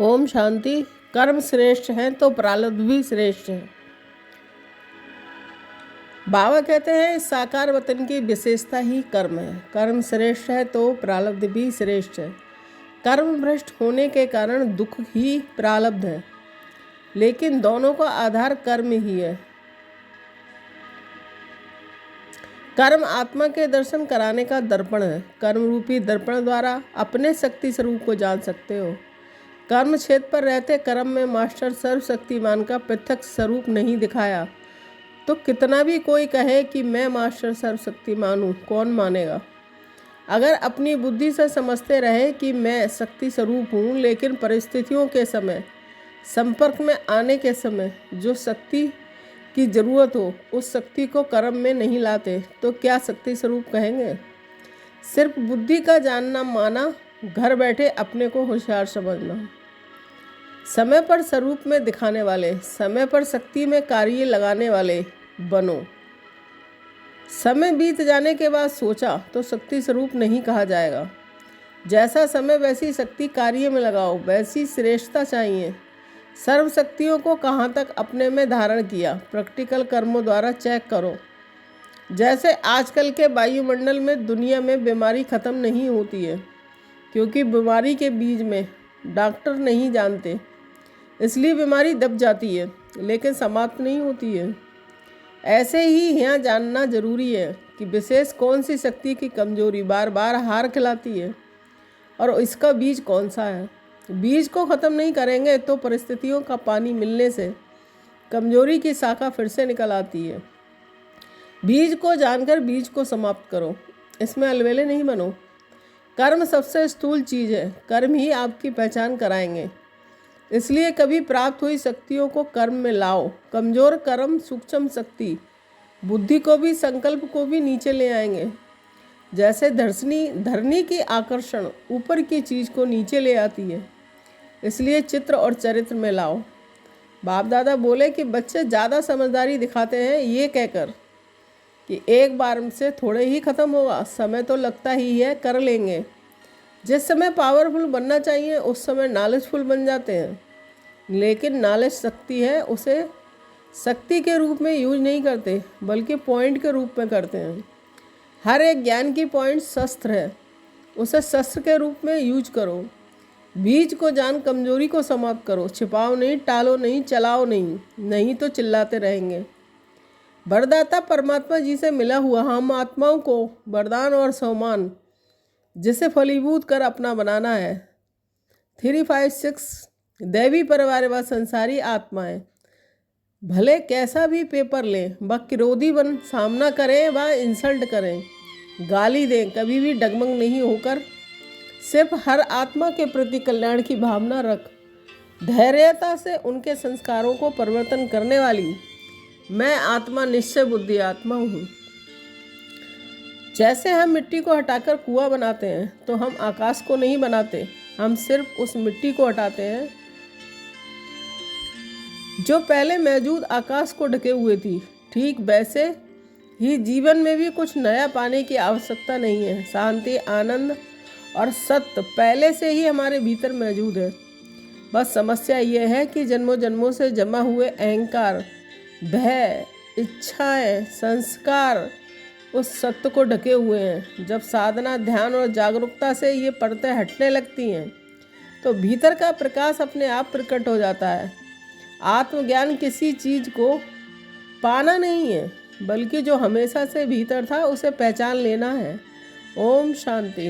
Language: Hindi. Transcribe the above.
ओम शांति। कर्म श्रेष्ठ हैं तो प्रारब्ध भी श्रेष्ठ है। बाबा कहते हैं इस साकार वतन की विशेषता ही कर्म है। कर्म श्रेष्ठ है तो प्रारब्ध भी श्रेष्ठ है। कर्म भ्रष्ट होने के कारण दुख ही प्रारब्ध है, लेकिन दोनों का आधार कर्म ही है। कर्म आत्मा के दर्शन कराने का दर्पण है। कर्म रूपी दर्पण द्वारा अपने शक्ति स्वरूप को जान सकते हो। कर्म क्षेत्र पर रहते कर्म में मास्टर सर्वशक्तिमान का पृथक स्वरूप नहीं दिखाया तो कितना भी कोई कहे कि मैं मास्टर सर्वशक्तिमान हूँ, कौन मानेगा। अगर अपनी बुद्धि से समझते रहे कि मैं शक्ति स्वरूप हूँ, लेकिन परिस्थितियों के समय, संपर्क में आने के समय जो शक्ति की जरूरत हो उस शक्ति को कर्म में नहीं लाते तो क्या शक्ति स्वरूप कहेंगे। सिर्फ बुद्धि का जानना माना, घर बैठे अपने को होशियार समझना। समय पर स्वरूप में दिखाने वाले, समय पर शक्ति में कार्य लगाने वाले बनो। समय बीत जाने के बाद सोचा तो शक्ति स्वरूप नहीं कहा जाएगा। जैसा समय वैसी शक्ति कार्य में लगाओ, वैसी श्रेष्ठता चाहिए। सर्व शक्तियों को कहाँ तक अपने में धारण किया, प्रैक्टिकल कर्मों द्वारा चेक करो। जैसे आजकल के वायुमंडल में दुनिया में बीमारी खत्म नहीं होती है, क्योंकि बीमारी के बीज में डॉक्टर नहीं जानते, इसलिए बीमारी दब जाती है लेकिन समाप्त नहीं होती है। ऐसे ही यहाँ जानना जरूरी है कि विशेष कौन सी शक्ति की कमजोरी बार बार हार खिलाती है और इसका बीज कौन सा है। बीज को ख़त्म नहीं करेंगे तो परिस्थितियों का पानी मिलने से कमजोरी की शाखा फिर से निकल आती है। बीज को जानकर बीज को समाप्त करो, इसमें अलवेले नहीं बनो। कर्म सबसे स्थूल चीज़ है, कर्म ही आपकी पहचान कराएंगे। इसलिए कभी प्राप्त हुई शक्तियों को कर्म में लाओ। कमजोर कर्म सूक्ष्म शक्ति बुद्धि को भी, संकल्प को भी नीचे ले आएंगे। जैसे धरनी की आकर्षण ऊपर की चीज़ को नीचे ले आती है, इसलिए चित्र और चरित्र में लाओ। बाप दादा बोले कि बच्चे ज़्यादा समझदारी दिखाते हैं ये कहकर कि एक बार से थोड़े ही ख़त्म होगा, समय तो लगता ही है, कर लेंगे। जिस समय पावरफुल बनना चाहिए उस समय नॉलेजफुल बन जाते हैं, लेकिन नॉलेज शक्ति है, उसे शक्ति के रूप में यूज नहीं करते बल्कि पॉइंट के रूप में करते हैं। हर एक ज्ञान की पॉइंट शस्त्र है, उसे शस्त्र के रूप में यूज करो। बीज को जान कमजोरी को समाप्त करो। छिपाओ नहीं, टालो नहीं, चलाओ नहीं, नहीं तो चिल्लाते रहेंगे। वरदाता परमात्मा जी से मिला हुआ हम आत्माओं को वरदान और सम्मान जिसे फलीभूत कर अपना बनाना है। 3, 5, 6 दैवी परिवार व संसारी आत्माएं भले कैसा भी पेपर लें, व क्रोधी बन सामना करें व इंसल्ट करें, गाली दें, कभी भी डगमग नहीं होकर सिर्फ हर आत्मा के प्रति कल्याण की भावना रख धैर्यता से उनके संस्कारों को परिवर्तन करने वाली मैं आत्मा निश्चय बुद्धि आत्मा हूँ। जैसे हम मिट्टी को हटाकर कुआं बनाते हैं तो हम आकाश को नहीं बनाते, हम सिर्फ उस मिट्टी को हटाते हैं जो पहले मौजूद आकाश को ढके हुए थी। ठीक वैसे ही जीवन में भी कुछ नया पाने की आवश्यकता नहीं है। शांति, आनंद और सत्य पहले से ही हमारे भीतर मौजूद है। बस समस्या ये है कि जन्मों जन्मों से जमा हुए अहंकार, भय, इच्छाएं, संस्कार उस सत्य को ढके हुए हैं। जब साधना, ध्यान और जागरूकता से ये परतें हटने लगती हैं तो भीतर का प्रकाश अपने आप प्रकट हो जाता है। आत्मज्ञान किसी चीज़ को पाना नहीं है, बल्कि जो हमेशा से भीतर था उसे पहचान लेना है। ओम शांति।